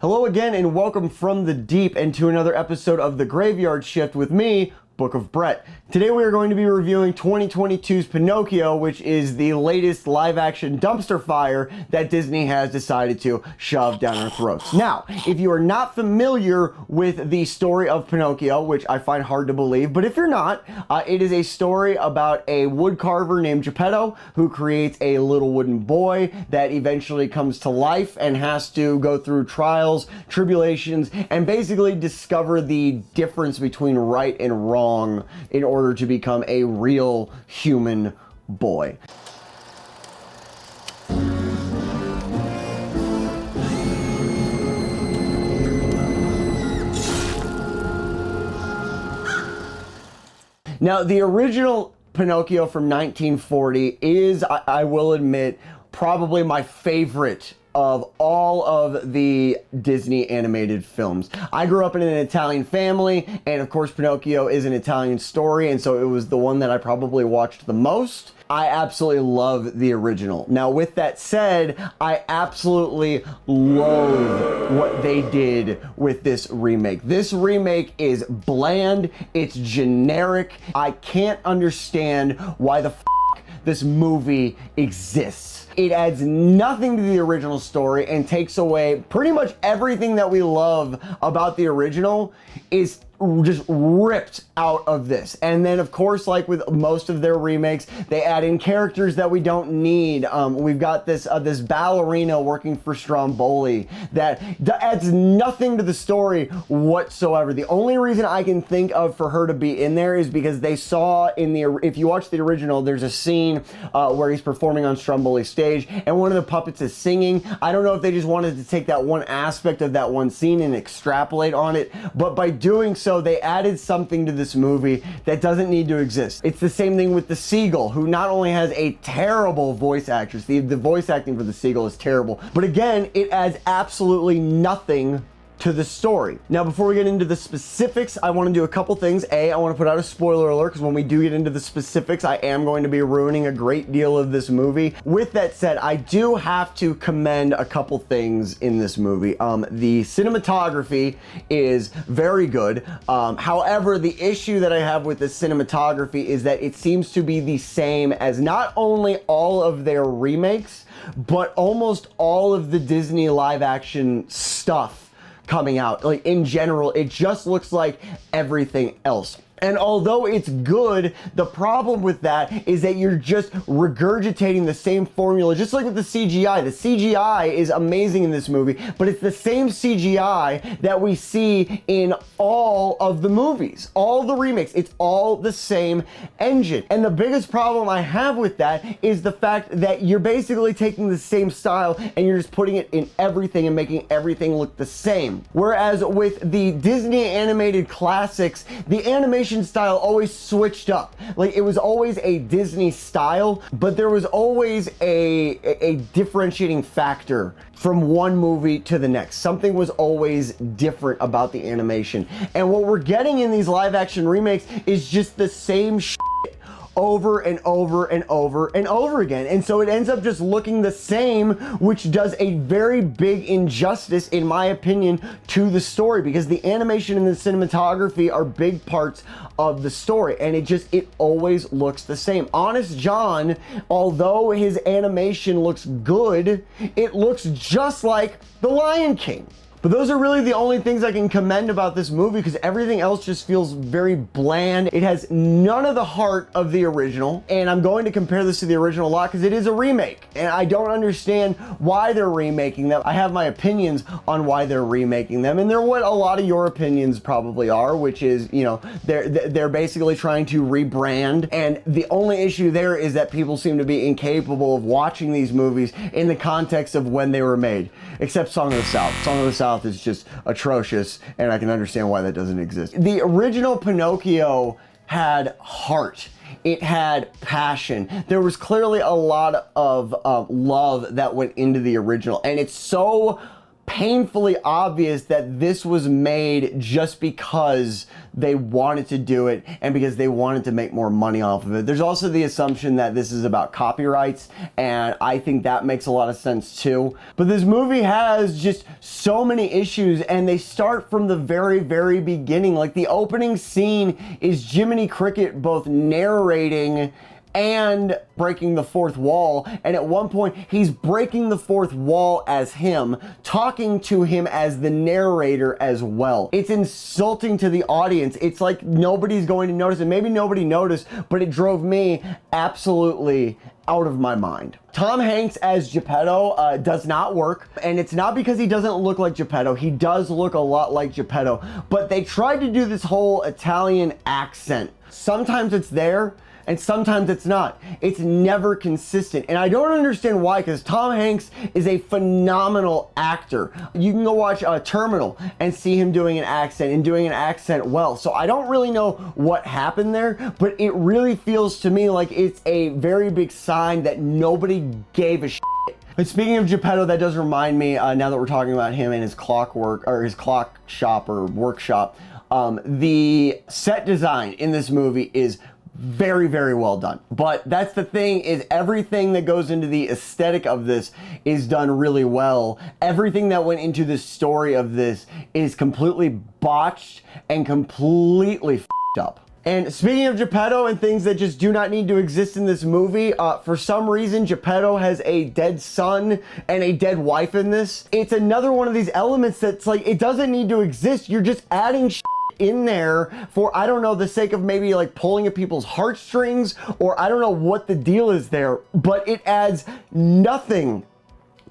Hello again and welcome from the deep and to another episode of The Graveyard Shift with me, Book of Brett. Today we are going to be reviewing 2022's Pinocchio, which is the latest live-action dumpster fire that Disney has decided to shove down our throats. Now, if you are not familiar with the story of Pinocchio, which I find hard to believe, but if you're not, it is a story about a woodcarver named Geppetto who creates a little wooden boy that eventually comes to life and has to go through trials, tribulations, and basically discover the difference between right and wrong in order to become a real human boy. Now, the original Pinocchio from 1940 is, I will admit, probably my favorite of all of the Disney animated films. I grew up in an Italian family, and of course Pinocchio is an Italian story, and so it was the one that I probably watched the most. I absolutely love the original. Now, with that said, I absolutely loathe what they did with this remake. This remake is bland, it's generic. I can't understand why the this movie exists. It adds nothing to the original story and takes away pretty much everything that we love about the original is just ripped out of this. And then of course, like with most of their remakes, they add in characters that we don't need. We've got this ballerina working for Stromboli that adds nothing to the story whatsoever. The only reason I can think of for her to be in there is because they saw in the, if you watch the original, there's a scene where he's performing on Stromboli's stage and one of the puppets is singing. I don't know if they just wanted to take that one aspect of that one scene and extrapolate on it, but by doing so, they added something to this movie that doesn't need to exist. It's the same thing with the Seagull, who not only has a terrible voice actress, the voice acting for the Seagull is terrible, but again, it adds absolutely nothing to the story. Now, before we get into the specifics, I want to do a couple things. I want to put out a spoiler alert, because when we do get into the specifics, I am going to be ruining a great deal of this movie. With that said, I do have to commend a couple things in this movie. The cinematography is very good. However, the issue that I have with the cinematography is that it seems to be the same as not only all of their remakes, but almost all of the Disney live action stuff coming out. Like, in general, it just looks like everything else. And although it's good, the problem with that is that you're just regurgitating the same formula, just like with the CGI. The CGI is amazing in this movie, but it's the same CGI that we see in all of the movies, all the remakes. It's all the same engine. And the biggest problem I have with that is the fact that you're basically taking the same style and you're just putting it in everything and making everything look the same. Whereas with the Disney animated classics, the animation style always switched up. Like, it was always a Disney style, but there was always a differentiating factor from one movie to the next. Something was always different about the animation. And what we're getting in these live action remakes is just the same shit over and over and over and over again. And so it ends up just looking the same, which does a very big injustice, in my opinion, to the story, because the animation and the cinematography are big parts of the story, and it always looks the same. Honest John, although his animation looks good, it looks just like The Lion King. But those are really the only things I can commend about this movie, because everything else just feels very bland. It has none of the heart of the original, and I'm going to compare this to the original a lot because it is a remake, and I don't understand why they're remaking them. I have my opinions on why they're remaking them, and they're what a lot of your opinions probably are, which is, you know, they're basically trying to rebrand, and the only issue there is that people seem to be incapable of watching these movies in the context of when they were made, except Song of the South. Song of the South is just atrocious, and I can understand why that doesn't exist. The original Pinocchio had heart. It had passion. There was clearly a lot of love that went into the original, and it's so painfully obvious that this was made just because they wanted to do it and because they wanted to make more money off of it. There's also the assumption that this is about copyrights, and I think that makes a lot of sense too. But this movie has just so many issues, and they start from the very, very beginning. Like, the opening scene is Jiminy Cricket both narrating and breaking the fourth wall, and at one point he's breaking the fourth wall as him, talking to him as the narrator as well. It's insulting to the audience. It's like nobody's going to notice, and maybe nobody noticed, but it drove me absolutely out of my mind. Tom Hanks as Geppetto does not work, and it's not because he doesn't look like Geppetto. He does look a lot like Geppetto, but they tried to do this whole Italian accent. Sometimes it's there, and sometimes it's not. It's never consistent. And I don't understand why, because Tom Hanks is a phenomenal actor. You can go watch Terminal and see him doing an accent and doing an accent well. So I don't really know what happened there, but it really feels to me like it's a very big sign that nobody gave a shit. But speaking of Geppetto, that does remind me, now that we're talking about him and his clockwork, or his clock shop or workshop, the set design in this movie is very, very well done. But that's the thing, is everything that goes into the aesthetic of this is done really well. Everything that went into the story of this is completely botched and completely f***ed up. And speaking of Geppetto and things that just do not need to exist in this movie, for some reason Geppetto has a dead son and a dead wife in this. It's another one of these elements that's like, it doesn't need to exist. You're just adding shit in there for, I don't know, the sake of maybe like pulling at people's heartstrings, or I don't know what the deal is there, but it adds nothing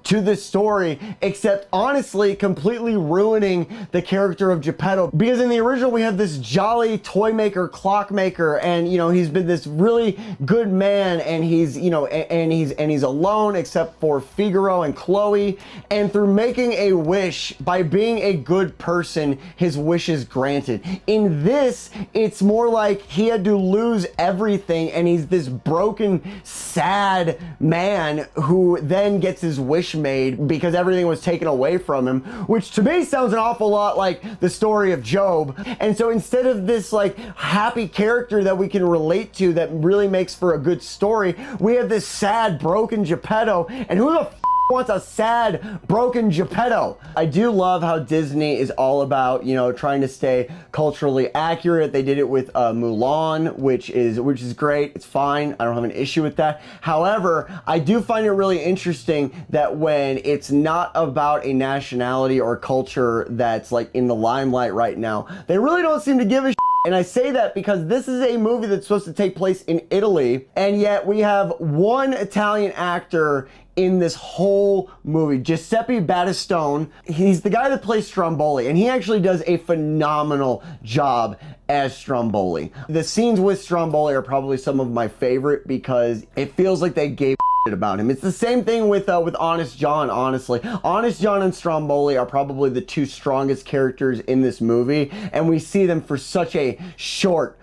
to this story except honestly completely ruining the character of Geppetto. Because in the original we have this jolly toy maker, clockmaker, and you know, he's been this really good man, and he's, you know, and he's alone except for Figaro and Chloe, and through making a wish, by being a good person, his wish is granted. In this, it's more like he had to lose everything, and he's this broken, sad man who then gets his wish made because everything was taken away from him, which to me sounds an awful lot like the story of Job. And so instead of this like happy character that we can relate to that really makes for a good story, we have this sad, broken Geppetto, and who the wants a sad, broken Geppetto? I do love how Disney is all about, you know, trying to stay culturally accurate. They did it with Mulan, which is great. It's fine. I don't have an issue with that. However, I do find it really interesting that when it's not about a nationality or culture that's like in the limelight right now, they really don't seem to give a shit. And I say that because this is a movie that's supposed to take place in Italy, and yet we have one Italian actor in this whole movie, Giuseppe Battistone. He's the guy that plays Stromboli, and he actually does a phenomenal job as Stromboli. The scenes with Stromboli are probably some of my favorite because it feels like they gave about him. It's the same thing with Honest John, honestly. Honest John and Stromboli are probably the two strongest characters in this movie, and we see them for such a short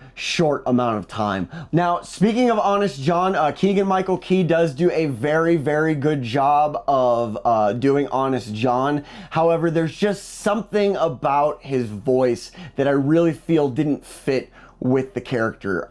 amount of time. Now, speaking of Honest John, Keegan-Michael Key does do a very, very good job of doing Honest John. However, there's just something about his voice that I really feel didn't fit with the character.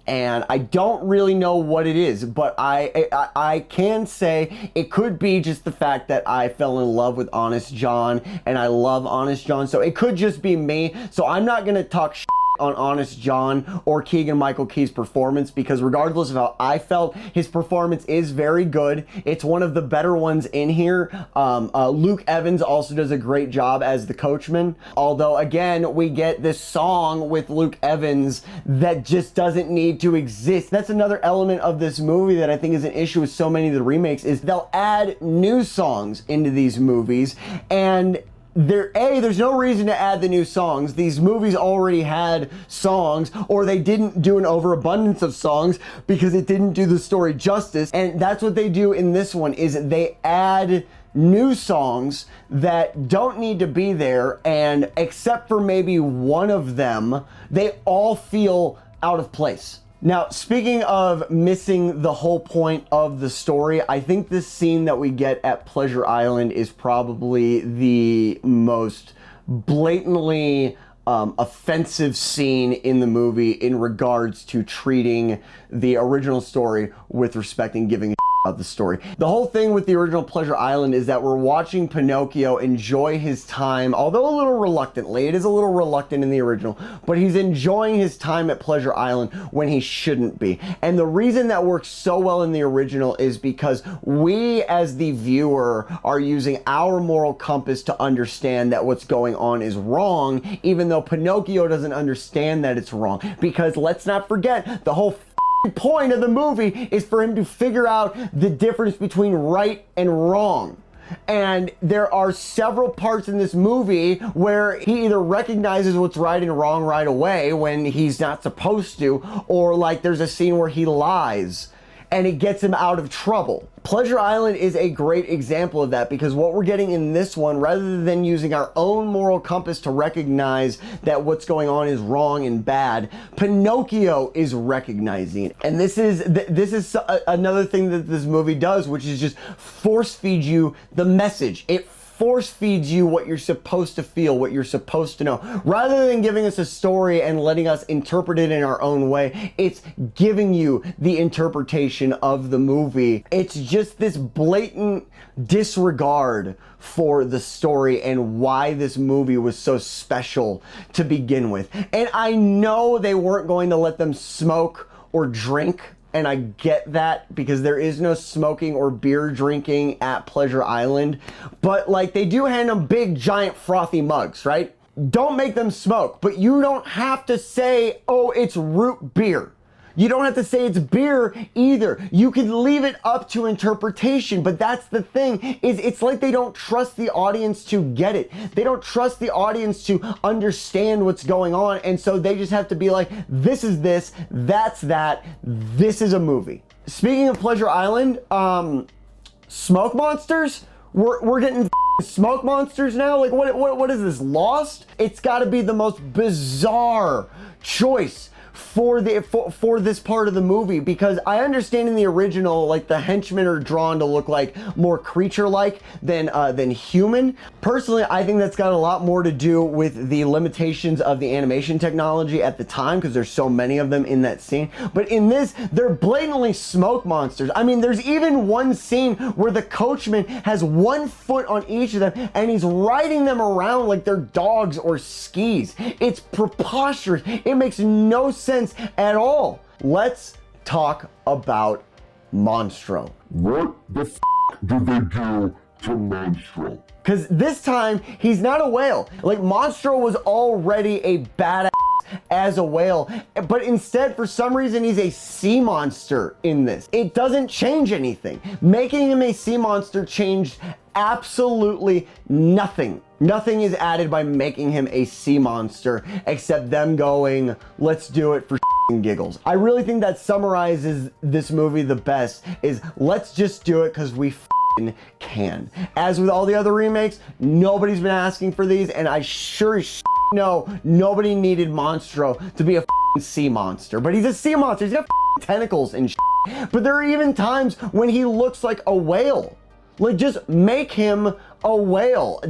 And I don't really know what it is, but I can say it could be just the fact that I fell in love with Honest John, and I love Honest John, so it could just be me. So I'm not gonna talk shit on Honest John or Keegan-Michael Key's performance, because regardless of how I felt, his performance is very good. It's one of the better ones in here. Luke Evans also does a great job as the coachman, although again we get this song with Luke Evans that just doesn't need to exist. That's another element of this movie that I think is an issue with so many of the remakes, is they'll add new songs into these movies, and there's no reason to add the new songs. These movies already had songs, or they didn't do an overabundance of songs because it didn't do the story justice. And that's what they do in this one, is they add new songs that don't need to be there, and except for maybe one of them, they all feel out of place. Now, speaking of missing the whole point of the story, I think this scene that we get at Pleasure Island is probably the most blatantly offensive scene in the movie in regards to treating the original story with respect and giving a about the story. The whole thing with the original Pleasure Island is that we're watching Pinocchio enjoy his time, although a little reluctantly. It is a little reluctant in the original, but he's enjoying his time at Pleasure Island when he shouldn't be. And the reason that works so well in the original is because we as the viewer are using our moral compass to understand that what's going on is wrong, even though Pinocchio doesn't understand that it's wrong. Because let's not forget, the whole point of the movie is for him to figure out the difference between right and wrong. And there are several parts in this movie where he either recognizes what's right and wrong right away when he's not supposed to, or like there's a scene where he lies and it gets him out of trouble. Pleasure Island is a great example of that, because what we're getting in this one, rather than using our own moral compass to recognize that what's going on is wrong and bad, Pinocchio is recognizing it. And this is another thing that this movie does, which is just force feed you the message. It force feeds you what you're supposed to feel, what you're supposed to know. Rather than giving us a story and letting us interpret it in our own way, it's giving you the interpretation of the movie. It's just this blatant disregard for the story and why this movie was so special to begin with. And I know they weren't going to let them smoke or drink, and I get that because there is no smoking or beer drinking at Pleasure Island, but like they do hand them big giant frothy mugs, right? Don't make them smoke, but you don't have to say, oh, it's root beer. You don't have to say it's beer either. You can leave it up to interpretation, but that's the thing, is it's like they don't trust the audience to get it. They don't trust the audience to understand what's going on, and so they just have to be like, this is this, that's that, this is a movie. Speaking of Pleasure Island, smoke monsters? We're getting smoke monsters now? Like what is this, Lost? It's gotta be the most bizarre choice for this part of the movie, because I understand in the original, like the henchmen are drawn to look like more creature-like than human. Personally, I think that's got a lot more to do with the limitations of the animation technology at the time, because there's so many of them in that scene. But in this, they're blatantly smoke monsters. I mean, there's even one scene where the coachman has one foot on each of them and he's riding them around like they're dogs or skis. It's preposterous. It makes no sense at all. Let's talk about Monstro. What the f did they do to Monstro? Because this time, he's not a whale. Like, Monstro was already a badass as a whale, but instead, for some reason, he's a sea monster in this. It doesn't change anything. Making him a sea monster changed absolutely nothing. Nothing is added by making him a sea monster except them going, let's do it for giggles. I really think that summarizes this movie the best, is let's just do it because we can. As with all the other remakes, nobody's been asking for these, and I sure as know nobody needed Monstro to be a sea monster, but he's a sea monster. He's got tentacles and but there are even times when he looks like a whale. Like, just make him a whale.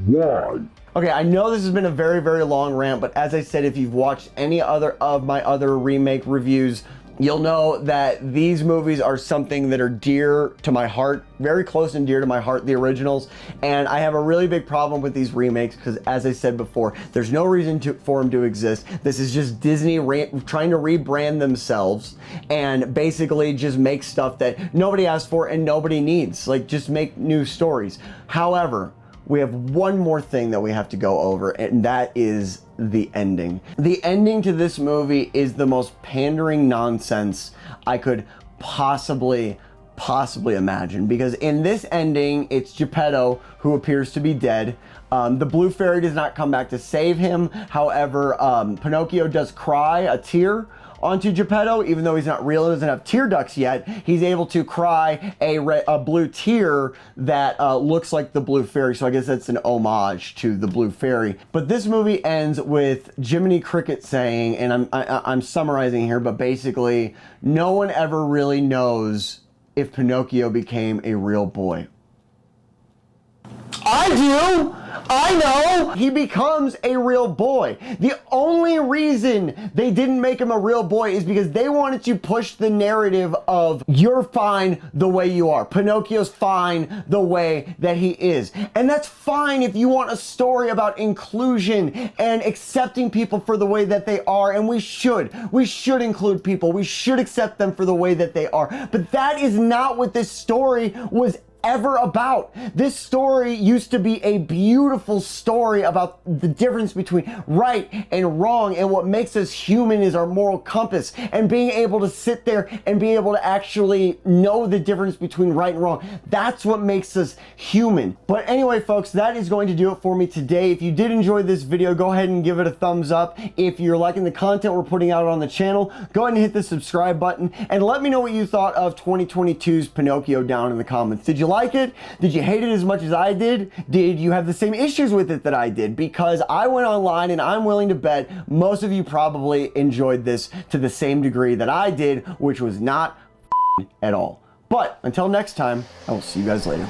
Why? Okay, I know this has been a very, very long rant, but as I said, if you've watched any other of my other remake reviews, you'll know that these movies are something that are dear to my heart, very close and dear to my heart, the originals. And I have a really big problem with these remakes because, as I said before, there's no reason for them to exist. This is just Disney trying to rebrand themselves and basically just make stuff that nobody asked for and nobody needs. Like, just make new stories. However, we have one more thing that we have to go over, and that is the ending. The ending to this movie is the most pandering nonsense I could possibly imagine, because in this ending, it's Geppetto who appears to be dead. The blue fairy does not come back to save him. However, Pinocchio does cry a tear onto Geppetto, even though he's not real, doesn't have tear ducts yet, he's able to cry a blue tear that looks like the blue fairy. So I guess that's an homage to the blue fairy. But this movie ends with Jiminy Cricket saying, and I'm summarizing here, but basically, no one ever really knows if Pinocchio became a real boy. I do! I know! He becomes a real boy. The only reason they didn't make him a real boy is because they wanted to push the narrative of you're fine the way you are. Pinocchio's fine the way that he is. And that's fine if you want a story about inclusion and accepting people for the way that they are, and we should. We should include people. We should accept them for the way that they are. But that is not what this story was ever about. This story used to be a beautiful story about the difference between right and wrong, and what makes us human is our moral compass, and being able to sit there and be able to actually know the difference between right and wrong. That's what makes us human. But anyway, folks, that is going to do it for me today. If you did enjoy this video, go ahead and give it a thumbs up. If you're liking the content we're putting out on the channel, go ahead and hit the subscribe button, and let me know what you thought of 2022's Pinocchio down in the comments. Did you like it? Did you hate it as much as I did? Did you have the same issues with it that I did? Because I went online, and I'm willing to bet most of you probably enjoyed this to the same degree that I did, which was not at all. But until next time, I will see you guys later.